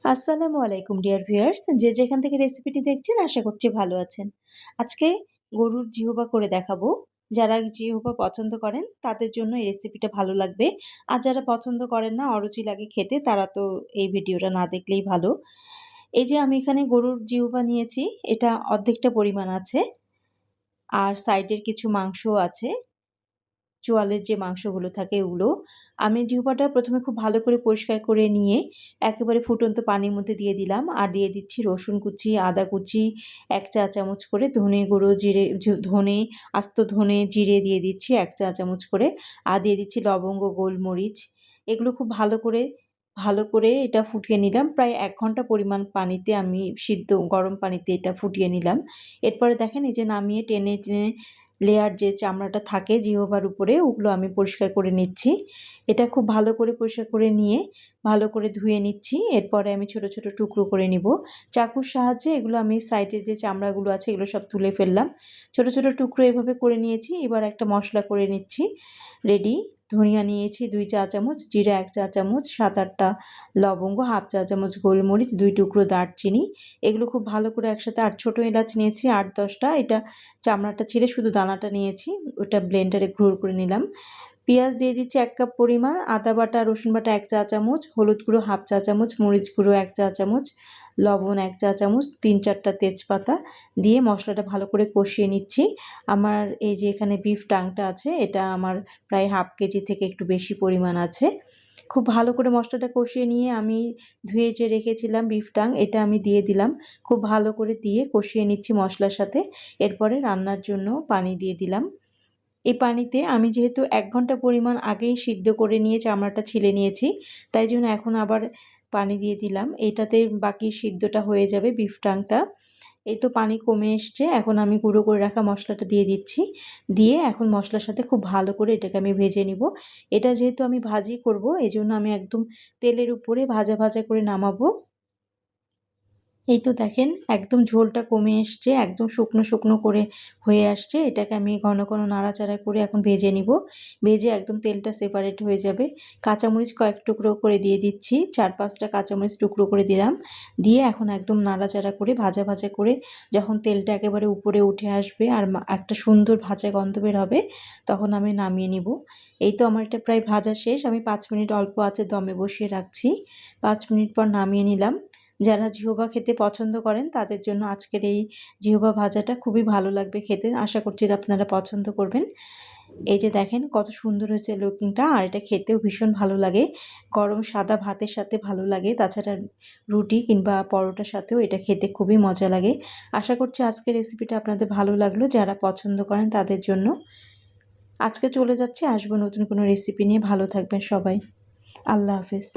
আসসালামু আলাইকুম dear viewers, যে যেখান থেকে রেসিপিটি দেখছেন আশা করছি ভালো আছেন। আজকে গরুর জিহবা করে দেখাবো। যারা জিহবা পছন্দ করেন তাদের জন্য এই রেসিপিটা ভালো লাগবে। আর যারা পছন্দ করেন না, অরুচি লাগে খেতে, তারা তো এই ভিডিওটা না দেখলেই ভালো। এই যে আমি এখানে গরুর জিহবা নিয়েছি, এটা অর্ধেকটা পরিমাণ আছে। আর সাইডের কিছু মাংসও আছে, চোয়ালের যে মাংসগুলো থাকে ওগুলো। আমি জিহ্বাটা প্রথমে খুব ভালো করে পরিষ্কার করে নিয়ে একেবারে ফুটন্ত পানির মধ্যে দিয়ে দিলাম। আর দিয়ে দিচ্ছি রসুন কুচি, আদা কুচি, ১ চা চামচ করে ধনে গুঁড়ো, জিরে, ধনে, আস্ত ধনে, জিরে দিয়ে দিচ্ছি ১ চা চামচ করে। আর দিয়ে দিচ্ছি লবঙ্গ, গোলমরিচ। এগুলো খুব ভালো করে এটা ফুটিয়ে নিলাম। প্রায় ১ ঘন্টা পরিমাণ পানিতে আমি গরম পানিতে এটা ফুটিয়ে নিলাম। এরপরে দেখেন এই যে নামিয়ে টেনে টেনে লেয়ার যে চামড়াটা থাকে জিহ্বার উপরে, ওগুলো আমি পরিষ্কার করে নিচ্ছি। এটা খুব ভালো করে পরিষ্কার করে নিয়ে ভালো করে ধুয়ে নিচ্ছি। এরপরে আমি ছোট ছোট টুকরো করে নিব চাকুর সাহায্যে। এগুলো আমি সাইডের যে চামড়াগুলো আছে এগুলো সব তুলে ফেললাম। ছোট ছোট টুকরো এভাবে করে নিয়েছি। এবার একটা মশলা করে নিচ্ছি রেডি। ধনিয়া নিয়েছি ২ চা চামচ, জিরা ১ চা চামচ, ৭-৮টা লবঙ্গ, হাফ চা চামচ গোলমরিচ, ২ টুকরো দারচিনি। এগুলো খুব ভালো করে একসাথে, আর ছোটো এলাচ নিয়েছি ৮-১০টা। এটা চামড়াটা ছেড়ে শুধু দানাটা নিয়েছি, ওটা ব্লেন্ডারে গুঁড়ো করে নিলাম। পেঁয়াজ দিয়ে দিচ্ছি ১ কাপ পরিমাণ, আদা বাটা, রসুন বাটা ১ চা চামচ, হলুদ গুঁড়ো হাফ চা চামচ, মরিচ গুঁড়ো ১ চা চামচ, লবণ ১ চা চামচ, ৩-৪টা তেজপাতা দিয়ে মশলাটা ভালো করে কষিয়ে নিচ্ছি। আমার এই যে এখানে বিফ টাংটা আছে, এটা আমার প্রায় হাফ কেজি থেকে একটু বেশি পরিমাণ আছে। খুব ভালো করে মশলাটা কষিয়ে নিয়ে আমি ধুয়ে যে রেখেছিলাম বিফ টাং, এটা আমি দিয়ে দিলাম। খুব ভালো করে দিয়ে কষিয়ে নিচ্ছি মশলার সাথে। এরপরে রান্নার জন্য পানি দিয়ে দিলাম। এই পানিতে আমি যেহেতু ১ ঘন্টা পরিমাণ আগেই সিদ্ধ করে নিয়ে চামড়াটা ছিলে নিয়েছি, তাই জন্য এখন আবার পানি দিয়ে দিলাম। এটাতে বাকি সিদ্ধটা হয়ে যাবে বিফ টাংটা। এই তো পানি কমে এসছে। এখন আমি গুঁড়ো করে রাখা মশলাটা দিয়ে দিচ্ছি। দিয়ে এখন মশলার সাথে খুব ভালো করে এটাকে আমি ভেজে নিব। এটা যেহেতু আমি ভাজি করব, এজন্য আমি একদম তেলের উপরে ভাজা ভাজা করে নামাবো। এই তো দেখেন একদম ঝোলটা কমে এসছে, একদম শুকনো শুকনো করে হয়ে আসছে। এটাকে আমি ঘন ঘন নাড়াচাড়া করে এখন ভেজে নিব। ভেজে একদম তেলটা সেপারেট হয়ে যাবে। কাঁচামরিচ কয়েক টুকরো করে দিয়ে দিচ্ছি, ৪-৫টা কাঁচামরিচ টুকরো করে দিলাম। দিয়ে এখন একদম নাড়াচাড়া করে ভাজা ভাজা করে যখন তেলটা একেবারে উপরে উঠে আসবে আর একটা সুন্দর ভাজা গন্ধ বের হবে, তখন আমি নামিয়ে নিব। এই তো আমার এটা প্রায় ভাজা শেষ। আমি ৫ মিনিট অল্প আঁচে দমে বসিয়ে রাখছি। ৫ মিনিট পর নামিয়ে নিলাম। যারা জিহ্বা খেতে পছন্দ করেন তাদের জন্য আজকের এই জিহ্বা ভাজাটা খুবই ভালো লাগবে খেতে। আশা করছি আপনারা পছন্দ করবেন। এই যে দেখেন কত সুন্দর হয়েছে লুকিংটা, আর এটা খেতেও ভীষণ ভালো লাগে। গরম সাদা ভাতের সাথে ভালো লাগে, তাছাড়া রুটি কিংবা পরোটার সাথেও এটা খেতে খুবই মজা লাগে। আশা করছি আজকের রেসিপিটা আপনাদের ভালো লাগলো। যারা পছন্দ করেন তাদের জন্য। আজকে চলে যাচ্ছি, আসবো নতুন কোনো রেসিপি নিয়ে। ভালো থাকবেন সবাই। আল্লাহ হাফেজ।